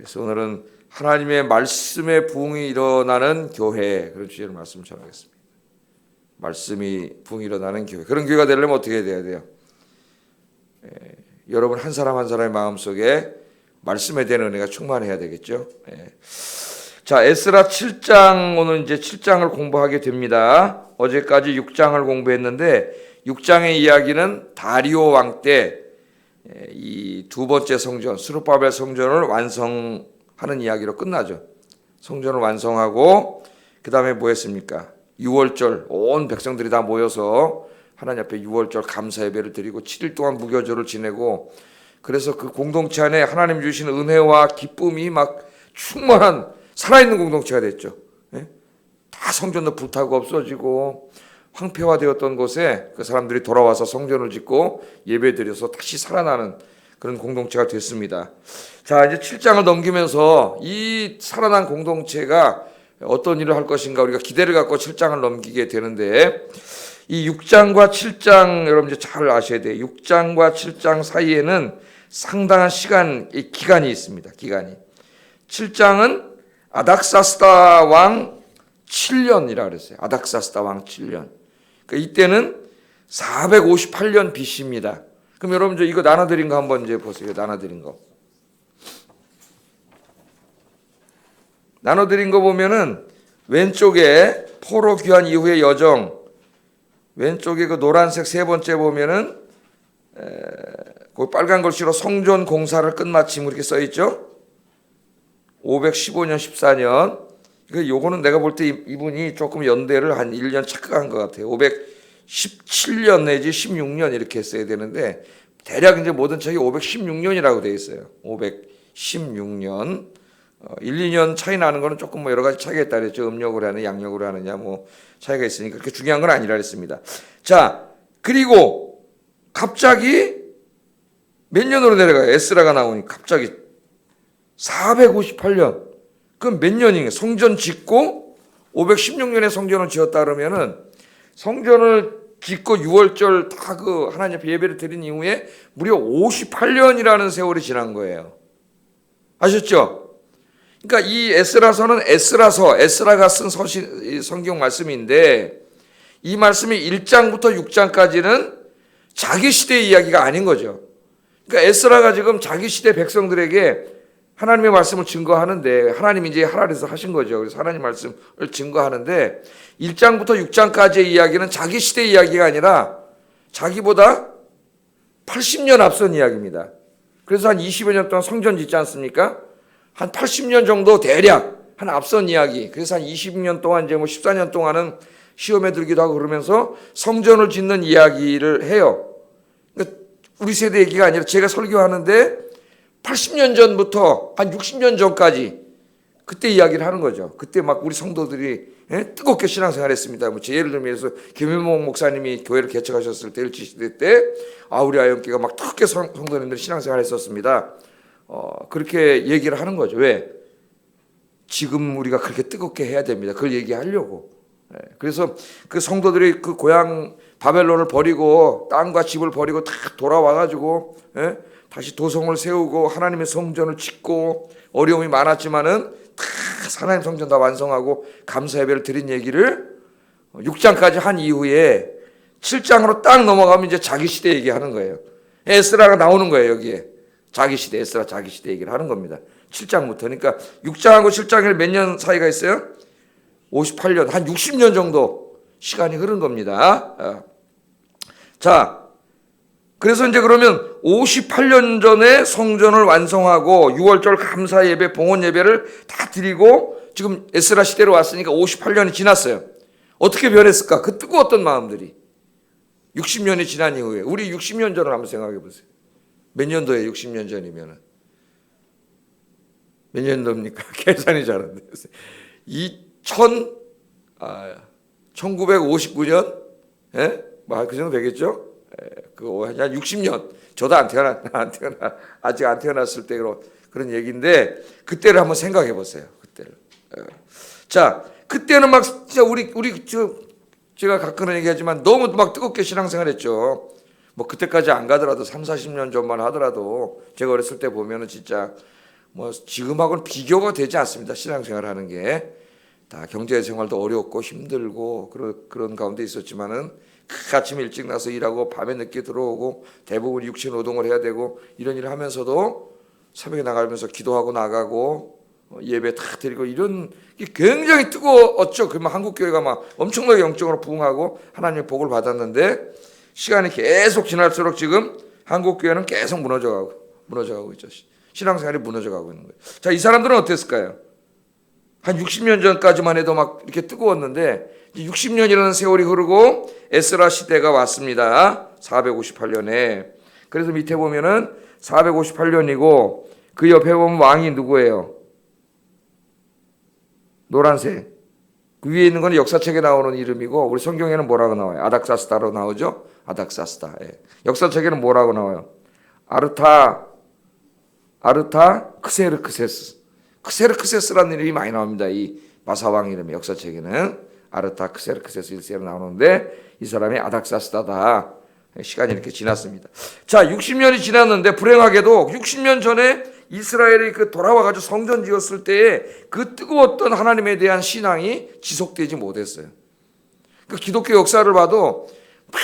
그래서 오늘은 하나님의 말씀의 부흥이 일어나는 교회, 그런 주제로 말씀을 전하겠습니다. 말씀이 부흥이 일어나는 교회. 그런 교회가 되려면 어떻게 돼야 돼요? 여러분 한 사람 한 사람의 마음속에 말씀에 대한 은혜가 충만해야 되겠죠. 자, 에스라 7장, 오늘 이제 7장을 공부하게 됩니다. 어제까지 6장을 공부했는데 6장의 이야기는 다리오 왕 때 이 두 번째 성전, 스룹바벨 성전을 완성하는 이야기로 끝나죠. 성전을 완성하고 그 다음에 뭐 했습니까? 유월절, 온 백성들이 다 모여서 하나님 앞에 유월절 감사 예배를 드리고 7일 동안 무교절을 지내고, 그래서 그 공동체 안에 하나님 주신 은혜와 기쁨이 막 충만한 살아있는 공동체가 됐죠. 다 성전도 불타고 없어지고 황폐화되었던 곳에 그 사람들이 돌아와서 성전을 짓고 예배드려서 다시 살아나는 그런 공동체가 됐습니다. 자, 이제 7장을 넘기면서 이 살아난 공동체가 어떤 일을 할 것인가 우리가 기대를 갖고 7장을 넘기게 되는데, 이 6장과 7장 여러분 이제 잘 아셔야 돼요. 6장과 7장 사이에는 상당한 기간이 있습니다. 기간이. 7장은 아닥사스다 왕 7년이라 그랬어요. 아닥사스다 왕 7년. 그러니까 이때는 458년 BC입니다. 그럼 여러분 이거 나눠드린 거 한번 이제 보세요. 나눠드린 거. 나눠드린 거 보면은 왼쪽에 포로 귀환 이후의 여정, 왼쪽에 그 노란색 세 번째 보면은 그 빨간 글씨로 성전 공사를 끝마침 이렇게 써 있죠. 515년 14년. 요거는 내가 볼 때 이분이 조금 연대를 한 1년 착각한 것 같아요. 517년 내지 16년 이렇게 했어야 되는데 대략 이제 모든 책이 516년이라고 되어 있어요. 516년. 1, 2년 차이 나는 거는 조금 뭐 여러 가지 차이가 있다 그랬죠. 음력으로 하느냐 양력으로 하느냐 뭐 차이가 있으니까 그렇게 중요한 건 아니라 그랬습니다. 자, 그리고 갑자기 몇 년으로 내려가요? 에스라가 나오니 갑자기 458년. 그럼 몇 년이에요? 성전 짓고 516년에 성전을 지었다 그러면은 성전을 짓고 6월절 다 그 하나님 앞에 예배를 드린 이후에 무려 58년이라는 세월이 지난 거예요. 아셨죠? 그러니까 이 에스라서는 에스라가 쓴 성경 말씀인데 이 말씀이 1장부터 6장까지는 자기 시대의 이야기가 아닌 거죠. 그러니까 에스라가 지금 자기 시대 백성들에게 하나님의 말씀을 증거하는데, 하나님이 이제 하라해서 하신 거죠. 그래서 하나님 말씀을 증거하는데 1장부터 6장까지의 이야기는 자기 시대의 이야기가 아니라 자기보다 80년 앞선 이야기입니다. 그래서 한 20여 년 동안 성전 짓지 않습니까? 한 80년 정도 대략 한 앞선 이야기. 그래서 한 20년 동안 이제 뭐 14년 동안은 시험에 들기도 하고 그러면서 성전을 짓는 이야기를 해요. 그러니까 우리 세대 얘기가 아니라 제가 설교하는데 80년 전부터 한 60년 전까지 그때 이야기를 하는 거죠. 그때 막 우리 성도들이 뜨겁게 신앙생활했습니다. 뭐 예를 들면서 김일목 목사님이 교회를 개척하셨을 때 일제시대 때 우리 아영교가 막 뜨겁게 성도님들이 신앙생활했었습니다. 그렇게 얘기를 하는 거죠. 왜? 지금 우리가 그렇게 뜨겁게 해야 됩니다. 그걸 얘기하려고. 그래서 그 성도들이 그 고향 바벨론을 버리고 땅과 집을 버리고 다 돌아와가지고 다시 도성을 세우고 하나님의 성전을 짓고 어려움이 많았지만은 다 하나님 성전 다 완성하고 감사 예배를 드린 얘기를 6장까지 한 이후에 7장으로 딱 넘어가면 이제 자기 시대 얘기하는 거예요. 에스라가 나오는 거예요. 여기에 자기 시대, 에스라 자기 시대 얘기를 하는 겁니다. 7장부터. 그러니까 6장하고 7장에 몇 년 사이가 있어요? 58년, 한 60년 정도 시간이 흐른 겁니다. 자, 그래서 이제 그러면 58년 전에 성전을 완성하고 6월절 감사 예배, 봉헌 예배를 다 드리고 지금 에스라 시대로 왔으니까 58년이 지났어요. 어떻게 변했을까? 그 뜨거웠던 마음들이 60년이 지난 이후에 우리 60년 전을 한번 생각해 보세요. 몇 년도에 60년 전이면은 몇 년도입니까? 계산이 잘 안 돼요. 1959년? 뭐 그 정도 되겠죠? 한 60년. 저도 아직 안 태어났을 때 그런 얘기인데, 그때를 한번 생각해 보세요. 그때를. 자, 그때는 막 진짜 제가 가끔은 얘기하지만 너무 막 뜨겁게 신앙생활 했죠. 뭐 그때까지 안 가더라도 30, 40년 전만 하더라도 제가 어렸을 때 보면은 진짜 뭐 지금하고는 비교가 되지 않습니다. 신앙생활하는 게 다 경제생활도 어렵고 힘들고 그런 가운데 있었지만은 아침 일찍 나서 일하고 밤에 늦게 들어오고 대부분 육체 노동을 해야 되고 이런 일을 하면서도 새벽에 나가면서 기도하고 나가고 예배 다 드리고 이런 게 굉장히 뜨거웠죠. 그러면 한국 교회가 막 엄청나게 영적으로 부흥하고 하나님의 복을 받았는데 시간이 계속 지날수록 지금 한국 교회는 계속 무너져가고 있죠. 신앙생활이 무너져가고 있는 거예요. 자, 이 사람들은 어땠을까요? 한 60년 전까지만 해도 막 이렇게 뜨거웠는데 60년이라는 세월이 흐르고 에스라 시대가 왔습니다. 458년에. 그래서 밑에 보면은 458년이고 그 옆에 보면 왕이 누구예요? 노란색. 그 위에 있는 건 역사책에 나오는 이름이고 우리 성경에는 뭐라고 나와요? 아닥사스다로 나오죠? 아닥사스다. 예. 역사책에는 뭐라고 나와요? 아르타크세르크세스. 크세르크세스라는 이름이 많이 나옵니다. 이 마사왕 이름의 역사책에는 아르타크세르크세스 1세로 나오는데 이 사람이 아닥사스다다. 시간이 이렇게 지났습니다. 자, 60년이 지났는데 불행하게도 60년 전에 이스라엘이 그 돌아와가지고 성전 지었을 때에 그 뜨거웠던 하나님에 대한 신앙이 지속되지 못했어요. 그 기독교 역사를 봐도 막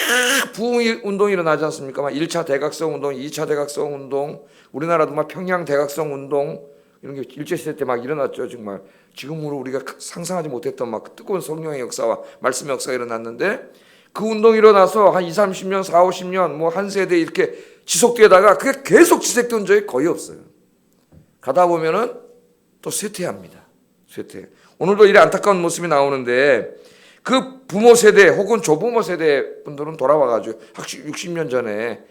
부흥 운동이 일어나지 않습니까? 막 1차 대각성 운동, 2차 대각성 운동, 우리나라도 막 평양 대각성 운동 이런 게 일제시대 때 막 일어났죠. 정말 지금으로 우리가 상상하지 못했던 막 뜨거운 성령의 역사와 말씀의 역사가 일어났는데 그 운동이 일어나서 한 20, 30년, 40, 50년 뭐 한 세대 이렇게 지속되다가 그게 계속 지속된 적이 거의 없어요. 가다 보면은 또 쇠퇴합니다. 쇠퇴. 오늘도 이래 안타까운 모습이 나오는데 그 부모 세대 혹은 조부모 세대 분들은 돌아와가지고 60년 전에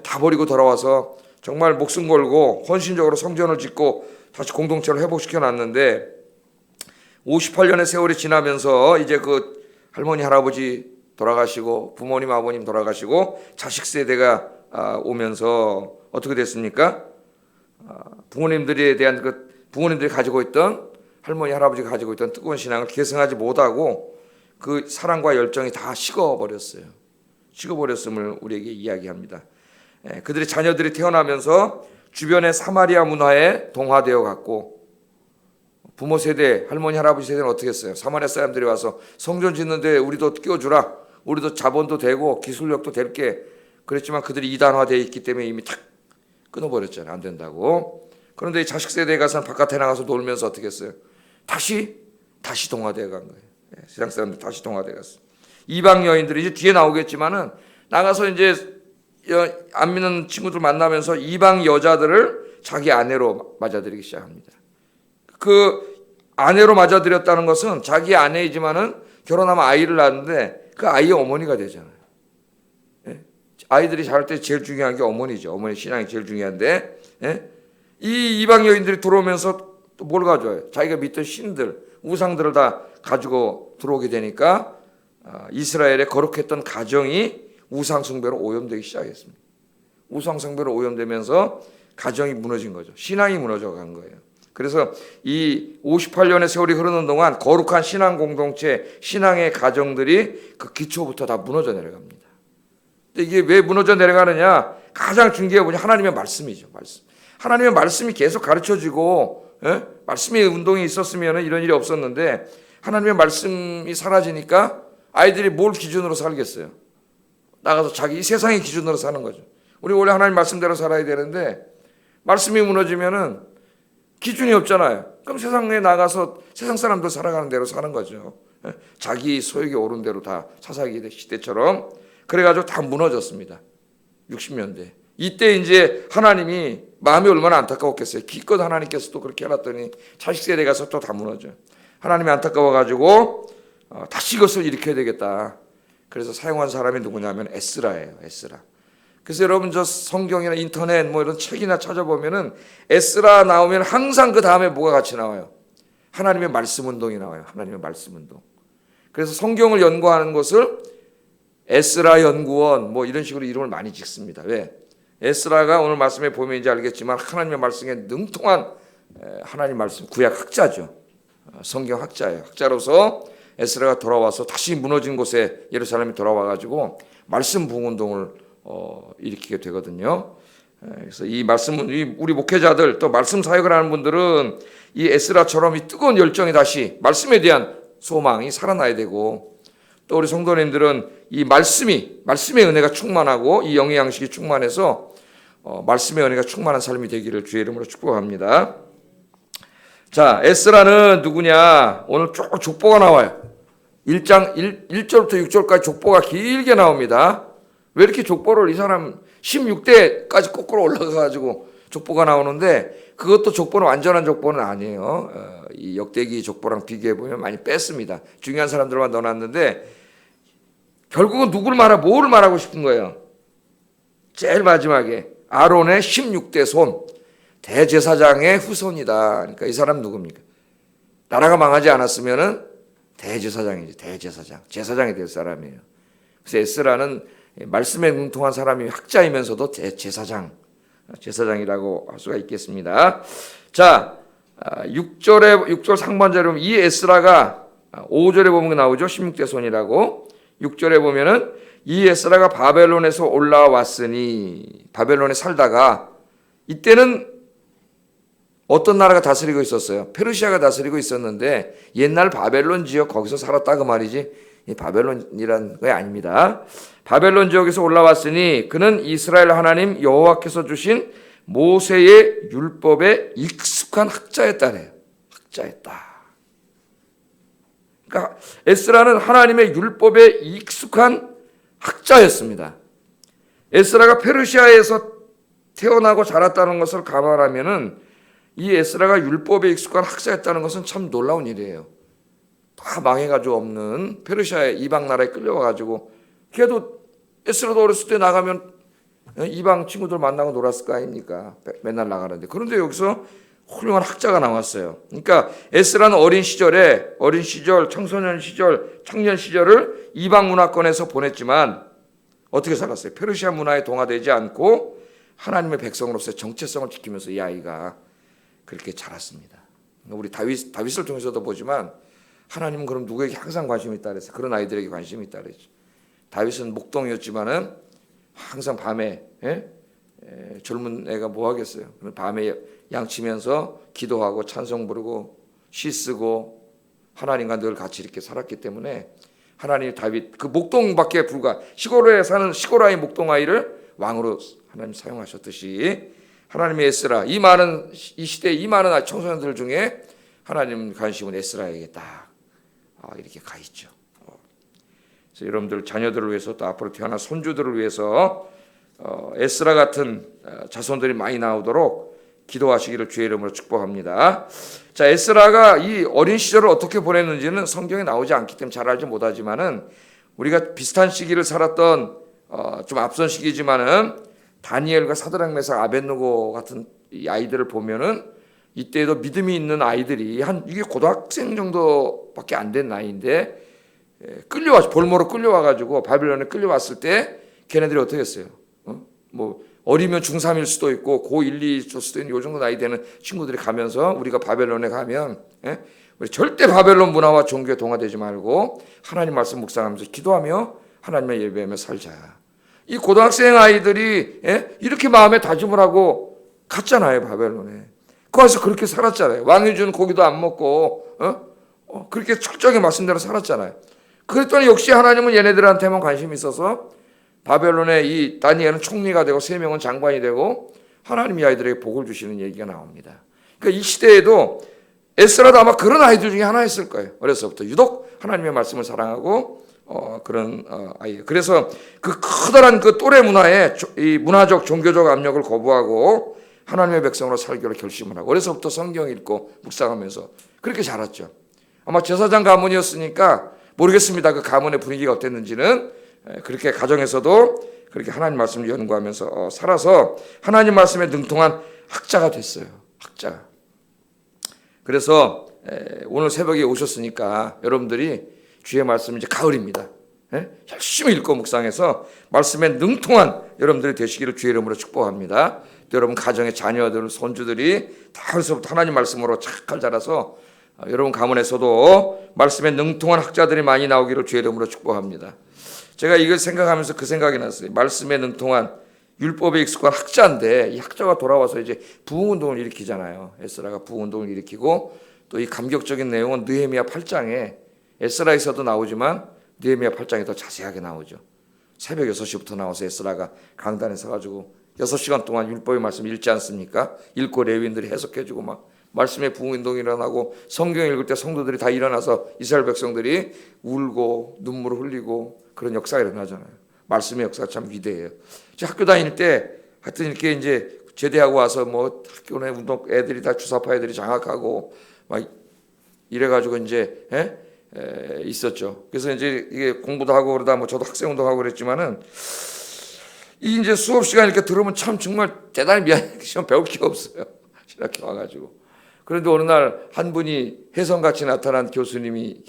다 버리고 돌아와서 정말 목숨 걸고 헌신적으로 성전을 짓고 다시 공동체를 회복시켜 놨는데 58년의 세월이 지나면서 이제 그 할머니 할아버지 돌아가시고 부모님 아버님 돌아가시고 자식 세대가 오면서 어떻게 됐습니까? 부모님들이 가지고 있던 할머니 할아버지가 가지고 있던 뜨거운 신앙을 계승하지 못하고 그 사랑과 열정이 다 식어버렸어요. 식어버렸음을 우리에게 이야기합니다. 그들의 자녀들이 태어나면서 주변의 사마리아 문화에 동화되어 갔고 부모 세대, 할머니 할아버지 세대는 어떻게 했어요? 사마리아 사람들이 와서 성전 짓는데 우리도 끼워주라. 우리도 자본도 되고 기술력도 될게. 그랬지만 그들이 이단화되어 있기 때문에 이미 탁 끊어버렸잖아요. 안 된다고. 그런데 이 자식 세대에 가서 바깥에 나가서 놀면서 어떻게 했어요? 다시 동화되어 간 거예요. 세상 사람들 다시 동화되어 갔어요. 이방 여인들이 이제 뒤에 나오겠지만은 나가서 이제 안 믿는 친구들 만나면서 이방 여자들을 자기 아내로 맞아들이기 시작합니다. 그 아내로 맞아들였다는 것은 자기 아내이지만은 결혼하면 아이를 낳는데 그 아이의 어머니가 되잖아요. 아이들이 자랄 때 제일 중요한 게 어머니죠. 어머니 신앙이 제일 중요한데 이 이방 여인들이 들어오면서 또 뭘 가져와요? 자기가 믿던 신들, 우상들을 다 가지고 들어오게 되니까 이스라엘의 거룩했던 가정이 우상 숭배로 오염되기 시작했습니다. 우상 숭배로 오염되면서 가정이 무너진 거죠. 신앙이 무너져 간 거예요. 그래서 이 58년의 세월이 흐르는 동안 거룩한 신앙 공동체, 신앙의 가정들이 그 기초부터 다 무너져 내려갑니다. 근데 이게 왜 무너져 내려가느냐? 가장 중요한 게 뭐냐? 하나님의 말씀이죠. 말씀. 하나님의 말씀이 계속 가르쳐지고 말씀의 운동이 있었으면 이런 일이 없었는데 하나님의 말씀이 사라지니까 아이들이 뭘 기준으로 살겠어요? 나가서 자기 세상의 기준으로 사는 거죠. 우리 원래 하나님 말씀대로 살아야 되는데 말씀이 무너지면은 기준이 없잖아요. 그럼 세상에 나가서 세상 사람들 살아가는 대로 사는 거죠. 자기 소욕이 오른 대로 다 사사기 시대처럼 그래가지고 다 무너졌습니다. 60년대. 이때 이제 하나님이 마음이 얼마나 안타까웠겠어요. 기껏 하나님께서 또 그렇게 해놨더니 자식 세대 가서 또 다 무너져요. 하나님이 안타까워가지고 다시 이것을 일으켜야 되겠다. 그래서 사용한 사람이 누구냐면 에스라예요. 에스라. 그래서 여러분 저 성경이나 인터넷 뭐 이런 책이나 찾아보면은 에스라 나오면 항상 그 다음에 뭐가 같이 나와요? 하나님의 말씀 운동이 나와요. 하나님의 말씀 운동. 그래서 성경을 연구하는 것을 에스라 연구원 뭐 이런 식으로 이름을 많이 짓습니다. 왜? 에스라가 오늘 말씀에 보면 이제 알겠지만 하나님의 말씀에 능통한 하나님 말씀 구약 학자죠. 성경 학자예요. 학자로서 에스라가 돌아와서 다시 무너진 곳에 예루살렘이 돌아와가지고 말씀 부흥 운동을 일으키게 되거든요. 그래서 이 말씀은 우리 목회자들 또 말씀 사역을 하는 분들은 이 에스라처럼 이 뜨거운 열정이 다시 말씀에 대한 소망이 살아나야 되고, 또 우리 성도님들은 이 말씀의 은혜가 충만하고 이 영의 양식이 충만해서 말씀의 은혜가 충만한 삶이 되기를 주의 이름으로 축복합니다. 자, 에스라는 누구냐? 오늘 쭉 족보가 나와요. 1장 1절부터 6절까지 족보가 길게 나옵니다. 왜 이렇게 족보를 이 사람 16대까지 거꾸로 올라가가지고 족보가 나오는데, 그것도 족보는 완전한 족보는 아니에요. 이 역대기 족보랑 비교해보면 많이 뺐습니다. 중요한 사람들만 넣어놨는데 결국은 뭐를 말하고 싶은 거예요? 제일 마지막에 아론의 16대 손, 대제사장의 후손이다. 그러니까 이 사람 누굽니까? 나라가 망하지 않았으면은 대제사장이지. 대제사장, 제사장이 될 사람이에요. 그래서 에스라는 말씀에 능통한 사람이 학자이면서도 제사장이라고 할 수가 있겠습니다. 자, 6절 상반절에 보면 이 에스라가 5절에 보면 나오죠. 16대 손이라고. 6절에 보면은 이 에스라가 바벨론에서 올라왔으니, 바벨론에 살다가 이때는 어떤 나라가 다스리고 있었어요? 페르시아가 다스리고 있었는데 옛날 바벨론 지역 거기서 살았다 그 말이지, 이 바벨론이란 게 아닙니다. 바벨론 지역에서 올라왔으니 그는 이스라엘 하나님 여호와께서 주신 모세의 율법에 익숙한 학자였다네요. 학자였다. 그러니까 에스라는 하나님의 율법에 익숙한 학자였습니다. 에스라가 페르시아에서 태어나고 자랐다는 것을 감안하면은 이 에스라가 율법에 익숙한 학자였다는 것은 참 놀라운 일이에요. 다 망해가지고 없는 페르시아의 이방 나라에 끌려와가지고, 걔도 에스라도 어렸을 때 나가면 이방 친구들 만나고 놀았을 거 아닙니까? 맨날 나가는데. 그런데 여기서 훌륭한 학자가 나왔어요. 그러니까 에스라는 어린 시절, 청소년 시절, 청년 시절을 이방 문화권에서 보냈지만 어떻게 살았어요? 페르시아 문화에 동화되지 않고 하나님의 백성으로서의 정체성을 지키면서 이 아이가 그렇게 자랐습니다. 우리 다윗을 통해서도 보지만 하나님은 그럼 누구에게 항상 관심이 있다 그랬어요? 그런 아이들에게 관심이 있다 그랬죠. 다윗은 목동이었지만은 항상 밤에 젊은 애가 뭐 하겠어요? 밤에 양치면서 기도하고 찬송 부르고 시 쓰고 하나님과 늘 같이 이렇게 살았기 때문에 하나님 다윗 그 목동밖에 불과 시골에 사는 시골 아이 목동 아이를 왕으로 하나님 사용하셨듯이 하나님의 에스라, 이 시대에 이 많은 청소년들 중에 하나님 관심은 에스라에게 딱 이렇게 가 있죠. 그래서 여러분들 자녀들을 위해서 또 앞으로 태어날 손주들을 위해서 에스라 같은 자손들이 많이 나오도록 기도하시기를 주의 이름으로 축복합니다. 자, 에스라가 이 어린 시절을 어떻게 보냈는지는 성경에 나오지 않기 때문에 잘 알지 못하지만은 우리가 비슷한 시기를 살았던 좀 앞선 시기지만은 다니엘과 사드락 메삭 아벳느고 같은 이 아이들을 보면은 이때에도 믿음이 있는 아이들이 이게 고등학생 정도밖에 안 된 나이인데 볼모로 끌려와가지고 바빌론에 끌려왔을 때 걔네들이 어떻게 했어요? 뭐 어리면 중3일 수도 있고 고1, 2일 수도 있는 요 정도 나이 되는 친구들이 가면서 우리가 바벨론에 가면 우리 절대 바벨론 문화와 종교에 동화되지 말고 하나님 말씀 묵상하면서 기도하며 하나님의 예배하며 살자. 이 고등학생 아이들이 이렇게 마음에 다짐을 하고 갔잖아요, 바벨론에. 거기서 그렇게 살았잖아요. 왕이 준 고기도 안 먹고 그렇게 철저하게 말씀대로 살았잖아요. 그랬더니 역시 하나님은 얘네들한테만 관심이 있어서 바벨론의 이 다니엘은 총리가 되고 3명은 장관이 되고 하나님이 아이들에게 복을 주시는 얘기가 나옵니다. 그러니까 이 시대에도 에스라도 아마 그런 아이들 중에 하나였을 거예요. 어려서부터 유독 하나님의 말씀을 사랑하고 그런 아이. 그래서 그 커다란 그 또래 문화에 이 문화적 종교적 압력을 거부하고 하나님의 백성으로 살기로 결심을 하고 어려서부터 성경 읽고 묵상하면서 그렇게 자랐죠. 아마 제사장 가문이었으니까 모르겠습니다. 그 가문의 분위기가 어땠는지는. 그렇게 가정에서도 그렇게 하나님 말씀을 연구하면서 살아서 하나님 말씀에 능통한 학자가 됐어요. 학자. 그래서 오늘 새벽에 오셨으니까 여러분들이 주의 말씀 이제 가을입니다. 열심히 읽고 묵상해서 말씀에 능통한 여러분들이 되시기를 주의 이름으로 축복합니다. 또 여러분 가정의 자녀들, 손주들이 다 어려서부터 하나님 말씀으로 잘 자라서 여러분 가문에서도 말씀에 능통한 학자들이 많이 나오기를 주의 이름으로 축복합니다. 제가 이걸 생각하면서 그 생각이 났어요. 말씀에 능통한 율법에 익숙한 학자인데 이 학자가 돌아와서 이제 부흥운동을 일으키잖아요. 에스라가 부흥운동을 일으키고 또 이 감격적인 내용은 느헤미야 8장에 에스라에서도 나오지만 느헤미야 8장에 더 자세하게 나오죠. 새벽 6시부터 나와서 에스라가 강단에 서가지고 6시간 동안 율법의 말씀 읽지 않습니까? 읽고 레위인들이 해석해주고 막 말씀의 부흥운동이 일어나고 성경 읽을 때 성도들이 다 일어나서 이스라엘 백성들이 울고 눈물을 흘리고 그런 역사가 일어나잖아요. 말씀의 역사가 참 위대해요. 학교 다닐 때 하여튼 이렇게 이제 제대하고 와서 뭐 학교 내 운동 애들이 다 주사파 애들이 장악하고 막 이래가지고 이제 있었죠. 그래서 이제 이게 공부도 하고 그러다 뭐 저도 학생 운동하고 그랬지만은 이 이제 수업 시간 이렇게 들으면 참 정말 대단히 미안해. 시험 배울 게 없어요. 신학교 와가지고. 그런데 어느 날 한 분이 혜성같이 나타난 교수님이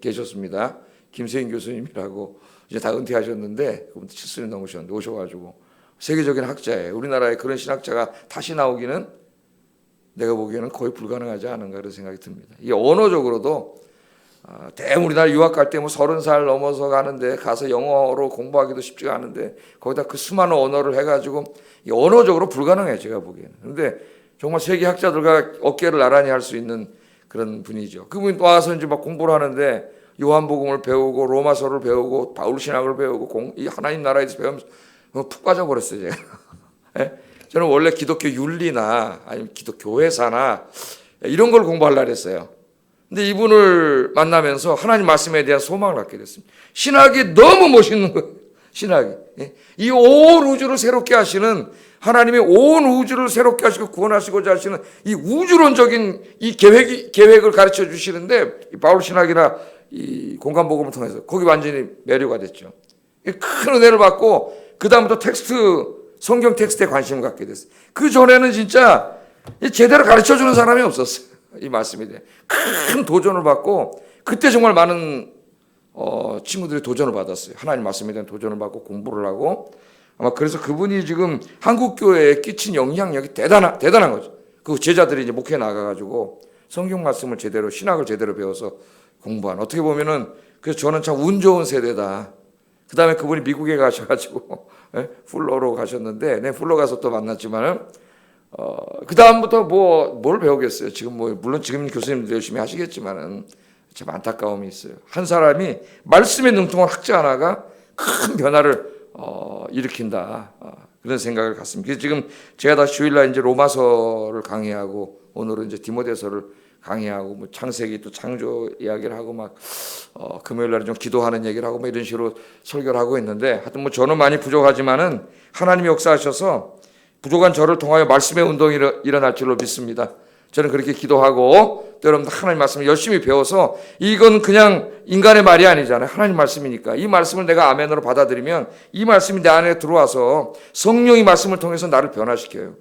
계셨습니다. 김세인 교수님이라고 이제 다 은퇴하셨는데 그분 70년 넘으셨는데 오셔가지고 세계적인 학자예요. 우리나라에 그런 신학자가 다시 나오기는 내가 보기에는 거의 불가능하지 않은가 그런 생각이 듭니다. 이게 언어적으로도 우리나라 유학 갈 때 뭐 30살 넘어서 가는데 가서 영어로 공부하기도 쉽지가 않은데 거기다 그 수많은 언어를 해가지고 언어적으로 불가능해요. 제가 보기에는. 그런데 정말 세계 학자들과 어깨를 나란히 할 수 있는 그런 분이죠. 그분이 와서 이제 막 공부를 하는데 요한복음을 배우고 로마서를 배우고 바울신학을 배우고 이 하나님 나라에서 배우면서 푹 빠져버렸어요. 제가. 저는 원래 기독교 윤리나 아니면 기독교 교회사나 이런 걸 공부하려고 했어요. 근데 이분을 만나면서 하나님 말씀에 대한 소망을 갖게 됐습니다. 신학이 너무 멋있는 거예요. 신학이. 이 온 우주를 새롭게 하시는 하나님이 온 우주를 새롭게 하시고 구원하시고자 하시는 이 우주론적인 이 계획을 가르쳐 주시는데 이 바울 신학이나 이 공간복음을 통해서 거기 완전히 매료가 됐죠. 큰 은혜를 받고 그 다음부터 성경 텍스트에 관심을 갖게 됐어요. 그 전에는 진짜 제대로 가르쳐 주는 사람이 없었어요. 이 말씀에 대해 큰 도전을 받고 그때 정말 많은 친구들이 도전을 받았어요. 하나님 말씀에 대한 도전을 받고 공부를 하고 아마 그래서 그분이 지금 한국 교회에 끼친 영향력이 대단한 거죠. 그 제자들이 이제 목회에 나가가지고 성경 말씀을 제대로 신학을 제대로 배워서 공부한 어떻게 보면은 그래서 저는 참 운 좋은 세대다. 그 다음에 그분이 미국에 가셔가지고 풀러로 가셨는데 네, 풀러 가서 또 만났지만은 그 다음부터 뭘 배우겠어요. 지금 물론 지금 교수님도 열심히 하시겠지만은 참 안타까움이 있어요. 한 사람이 말씀에 능통한 학자 하나가 큰 변화를 일으킨다. 그런 생각을 갖습니다. 그래서 지금 제가 다 주일날 이제 로마서를 강의하고 오늘은 이제 디모데서를 강의하고 뭐 창세기 또 창조 이야기를 하고 막 금요일 날은 좀 기도하는 얘기를 하고 뭐 이런 식으로 설교를 하고 있는데 하여튼 뭐 저는 많이 부족하지만은 하나님이 역사하셔서 부족한 저를 통하여 말씀의 운동이 일어날 줄로 믿습니다. 저는 그렇게 기도하고 또 여러분들 하나님 말씀을 열심히 배워서 이건 그냥 인간의 말이 아니잖아요. 하나님 말씀이니까 이 말씀을 내가 아멘으로 받아들이면 이 말씀이 내 안에 들어와서 성령이 말씀을 통해서 나를 변화시켜요.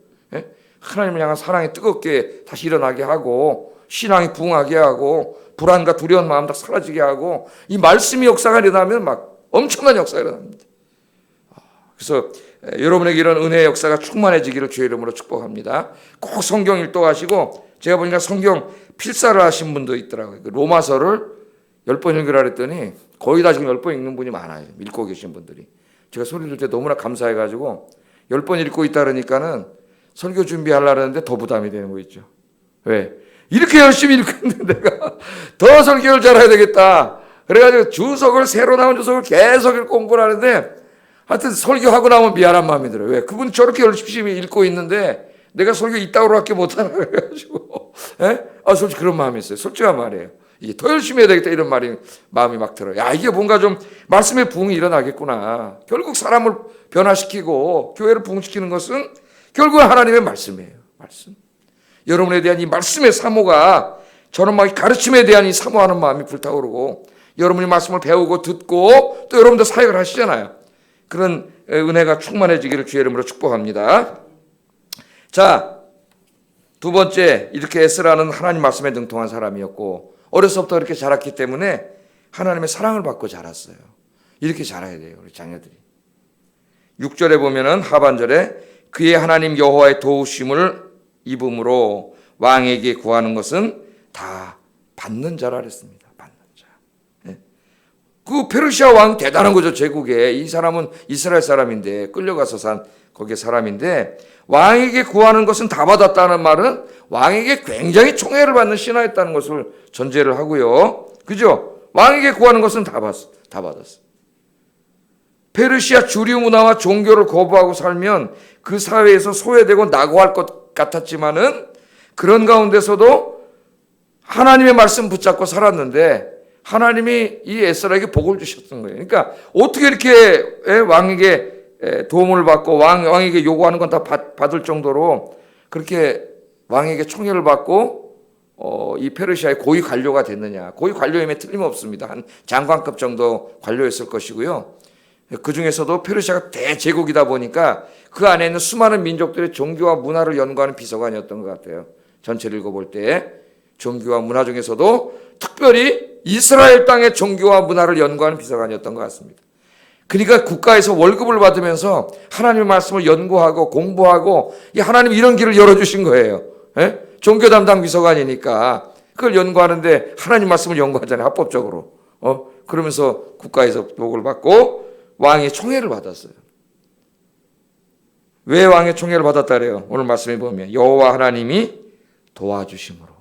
하나님을 향한 사랑이 뜨겁게 다시 일어나게 하고 신앙이 부흥하게 하고 불안과 두려운 마음 다 사라지게 하고 이 말씀의 역사가 일어나면 막 엄청난 역사가 일어납니다. 그래서 여러분에게 이런 은혜의 역사가 충만해지기를 주의 이름으로 축복합니다. 꼭 성경 일독하시고 제가 보니까 성경 필사를 하신 분도 있더라고요. 로마서를 10번 읽으라 그랬더니 거의 다 지금 10번 읽는 분이 많아요. 읽고 계신 분들이. 제가 소리 들을 때 너무나 감사해가지고 10번 읽고 있다 그러니까는 설교 준비하려고 하는데 더 부담이 되는 거 있죠. 왜? 이렇게 열심히 읽고 있는데 내가 더 설교를 잘해야 되겠다. 그래가지고 주석을 새로 나온 주석을 계속 읽고 공부를 하는데 하여튼 설교하고 나면 미안한 마음이 들어요. 왜? 그분 저렇게 열심히 읽고 있는데 내가 설교 이따구로밖에 못하나 그래가지고 솔직히 그런 마음이 있어요. 솔직한 말이에요. 이게 더 열심히 해야 되겠다 이런 마음이 막 들어요. 야 이게 뭔가 좀 말씀의 부흥이 일어나겠구나. 결국 사람을 변화시키고 교회를 부흥시키는 것은 결국 하나님의 말씀이에요. 말씀. 여러분에 대한 이 말씀의 사모가 저는 막 가르침에 대한 이 사모하는 마음이 불타오르고 여러분이 말씀을 배우고 듣고 또 여러분도 사역을 하시잖아요. 그런 은혜가 충만해지기를 주의 이름으로 축복합니다. 자, 두 번째 이렇게 에스라는 하나님 말씀에 능통한 사람이었고 어려서부터 이렇게 자랐기 때문에 하나님의 사랑을 받고 자랐어요. 이렇게 자라야 돼요. 우리 자녀들이. 6절에 보면은 하반절에 그의 하나님 여호와의 도우심을 입음으로 왕에게 구하는 것은 다 받는 자라 그랬습니다. 받는 자. 그 페르시아 왕 대단한 거죠, 제국에. 이 사람은 이스라엘 사람인데, 끌려가서 산 거기에 사람인데, 왕에게 구하는 것은 다 받았다는 말은 왕에게 굉장히 총애를 받는 신하였다는 것을 전제를 하고요. 그죠? 왕에게 구하는 것은 다 받았어. 페르시아 주류 문화와 종교를 거부하고 살면 그 사회에서 소외되고 낙오할 것 같았지만은 그런 가운데서도 하나님의 말씀 붙잡고 살았는데 하나님이 이 에스라에게 복을 주셨던 거예요. 그러니까 어떻게 이렇게 왕에게 도움을 받고 왕에게 요구하는 건 다 받을 정도로 그렇게 왕에게 총애를 받고 이 페르시아의 고위 관료가 됐느냐. 고위 관료임에 틀림없습니다. 한 장관급 정도 관료였을 것이고요. 그 중에서도 페르시아가 대제국이다 보니까 그 안에 있는 수많은 민족들의 종교와 문화를 연구하는 비서관이었던 것 같아요. 전체를 읽어볼 때 종교와 문화 중에서도 특별히 이스라엘 땅의 종교와 문화를 연구하는 비서관이었던 것 같습니다. 그러니까 국가에서 월급을 받으면서 하나님의 말씀을 연구하고 공부하고 하나님 이런 길을 열어주신 거예요. 예? 종교 담당 비서관이니까 그걸 연구하는데 하나님 말씀을 연구하잖아요. 합법적으로. 그러면서 국가에서 복을 받고 왕의 총애를 받았어요. 왜 왕의 총애를 받았다 그래요? 오늘 말씀해 보면 여호와 하나님이 도와주심으로.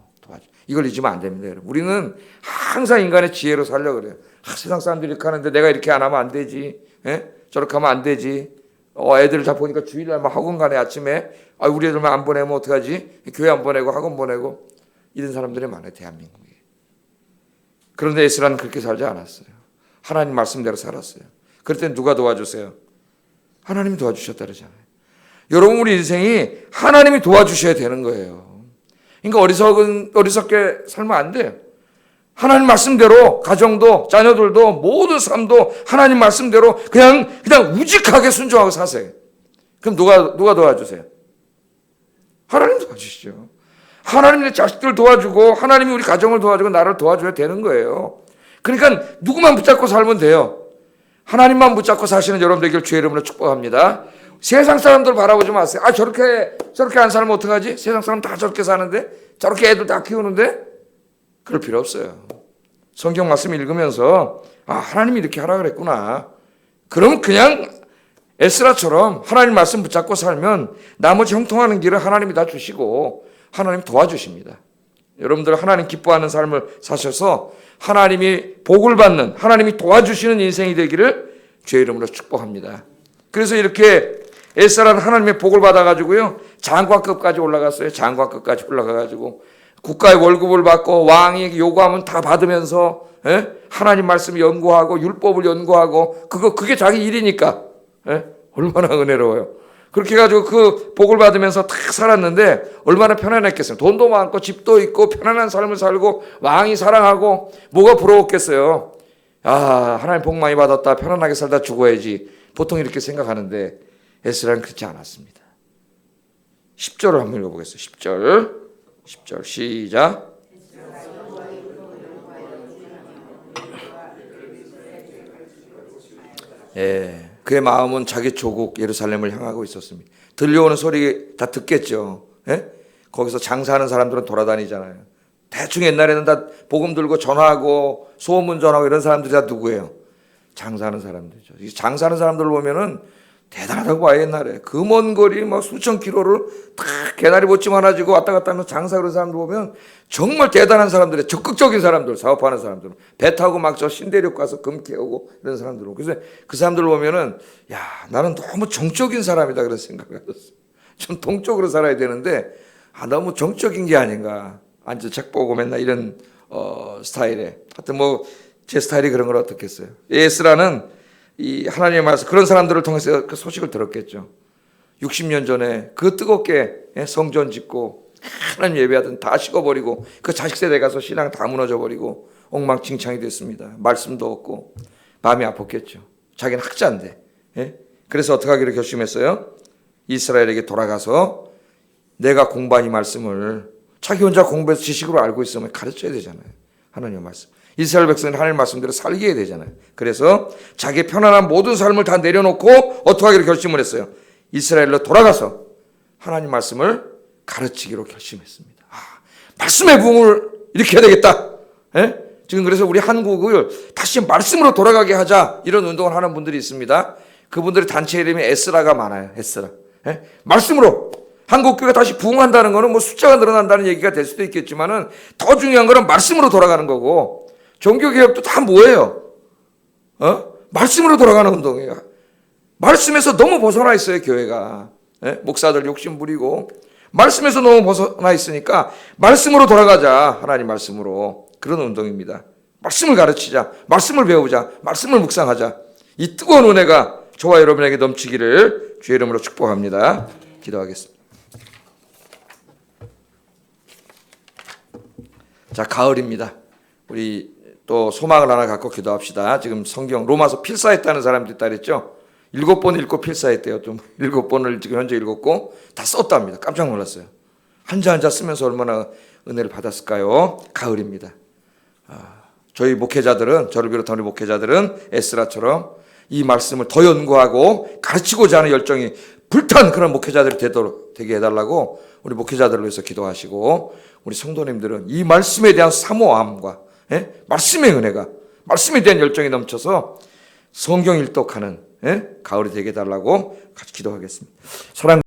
이걸 잊으면 안 됩니다. 여러분. 우리는 항상 인간의 지혜로 살려고 그래요. 세상 사람들이 이렇게 하는데 내가 이렇게 안 하면 안 되지. 예? 저렇게 하면 안 되지. 애들 다 보니까 주일날 막 학원 가네 아침에. 우리 애들만 안 보내면 어떡하지? 교회 안 보내고 학원 보내고. 이런 사람들이 많아요. 대한민국에. 그런데 에스라는 그렇게 살지 않았어요. 하나님 말씀대로 살았어요. 그럴 땐 누가 도와주세요? 하나님이 도와주셨다 그러잖아요. 여러분 우리 인생이 하나님이 도와주셔야 되는 거예요. 그러니까 어리석게 살면 안 돼요. 하나님 말씀대로 가정도 자녀들도 모든 삶도 하나님 말씀대로 그냥 우직하게 순종하고 사세요. 그럼 누가 도와주세요? 하나님 도와주시죠. 하나님이 내 자식들 도와주고 하나님이 우리 가정을 도와주고 나를 도와줘야 되는 거예요. 그러니까 누구만 붙잡고 살면 돼요. 하나님만 붙잡고 사시는 여러분 되길 주의 이름으로 축복합니다. 세상 사람들 바라보지 마세요. 저렇게 안 살면 어떡하지? 세상 사람 다 저렇게 사는데? 저렇게 애들 다 키우는데? 그럴 필요 없어요. 성경 말씀 읽으면서 하나님이 이렇게 하라 그랬구나. 그럼 그냥 에스라처럼 하나님 말씀 붙잡고 살면 나머지 형통하는 길을 하나님이 다 주시고 하나님 도와주십니다. 여러분들 하나님 기뻐하는 삶을 사셔서 하나님이 복을 받는 하나님이 도와주시는 인생이 되기를 주의 이름으로 축복합니다. 그래서 이렇게 에스라는 하나님의 복을 받아가지고요 장관급까지 올라갔어요. 장관급까지 올라가가지고 국가의 월급을 받고 왕이 요구하면 다 받으면서 하나님 말씀 연구하고 율법을 연구하고 그게 자기 일이니까 얼마나 은혜로워요. 그렇게 해가지고 그 복을 받으면서 탁 살았는데 얼마나 편안했겠어요. 돈도 많고 집도 있고 편안한 삶을 살고 왕이 사랑하고 뭐가 부러웠겠어요. 하나님 복 많이 받았다 편안하게 살다 죽어야지 보통 이렇게 생각하는데 에스라는 그렇지 않았습니다. 10절을 한번 읽어보겠습니다. 10절 시작. 그의 마음은 자기 조국 예루살렘을 향하고 있었습니다. 들려오는 소리 다 듣겠죠. 거기서 장사하는 사람들은 돌아다니잖아요. 대충 옛날에는 다 복음 들고 전화하고 소문 전하고 이런 사람들이 다 누구예요? 장사하는 사람들이죠. 장사하는 사람들 보면은 대단하다고 봐요. 옛날에 그 먼 거리 막 수천 킬로를 탁 개다리 보침 하나 지고 왔다 갔다 하면서 장사하는 사람들 보면 정말 대단한 사람들이에요. 적극적인 사람들, 사업하는 사람들, 배 타고 막 저 신대륙 가서 금 캐오고 이런 사람들. 그래서 그 사람들 보면은 나는 너무 정적인 사람이다 그런 생각을 했었어. 좀 동적으로 살아야 되는데 너무 정적인 게 아닌가. 앉아 책 보고 맨날 이런 스타일에. 하여튼 제 스타일이 그런 걸 어떻겠어요. 에스라는 이 하나님의 말씀 그런 사람들을 통해서 그 소식을 들었겠죠. 60년 전에 그 뜨겁게 성전 짓고 하나님 예배하던 다 식어버리고 그 자식 세대 가서 신앙 다 무너져버리고 엉망진창이 됐습니다. 말씀도 없고 마음이 아팠겠죠. 자기는 학자인데. 그래서 어떻게 하기로 결심했어요? 이스라엘에게 돌아가서 내가 공부한 이 말씀을 자기 혼자 공부해서 지식으로 알고 있으면 가르쳐야 되잖아요. 하나님의 말씀. 이스라엘 백성은 하나님 말씀대로 살게 해야 되잖아요. 그래서 자기 편안한 모든 삶을 다 내려놓고 어떻게 하기로 결심을 했어요? 이스라엘로 돌아가서 하나님 말씀을 가르치기로 결심했습니다. 말씀의 부흥을 일으켜야 되겠다. 지금 그래서 우리 한국을 다시 말씀으로 돌아가게 하자 이런 운동을 하는 분들이 있습니다. 그분들의 단체 이름이 에스라가 많아요. 에스라. 예? 말씀으로 한국교회가 다시 부흥한다는 거는 뭐 숫자가 늘어난다는 얘기가 될 수도 있겠지만은 더 중요한 거는 말씀으로 돌아가는 거고 종교개혁도 다 뭐예요? 말씀으로 돌아가는 운동이에요. 말씀에서 너무 벗어나 있어요, 교회가. 예? 목사들 욕심 부리고 말씀에서 너무 벗어나 있으니까 말씀으로 돌아가자. 하나님 말씀으로. 그런 운동입니다. 말씀을 가르치자. 말씀을 배우자. 말씀을 묵상하자. 이 뜨거운 은혜가 저와 여러분에게 넘치기를 주의 이름으로 축복합니다. 기도하겠습니다. 자, 가을입니다. 우리 또 소망을 하나 갖고 기도합시다. 지금 성경 로마서 필사했다는 사람도 있다 그랬죠. 7번 읽고 필사했대요. 좀 7번을 지금 현재 읽었고 다 썼답니다. 깜짝 놀랐어요. 한자 한자 쓰면서 얼마나 은혜를 받았을까요? 가을입니다. 저희 목회자들은, 저를 비롯한 우리 목회자들은 에스라처럼 이 말씀을 더 연구하고 가르치고자 하는 열정이 불탄 그런 목회자들이 되게 해달라고 우리 목회자들을 위해서 기도하시고, 우리 성도님들은 이 말씀에 대한 사모함과 말씀의 은혜가, 말씀에 대한 열정이 넘쳐서 성경 일독하는 가을이 되게 해달라고 같이 기도하겠습니다. 사랑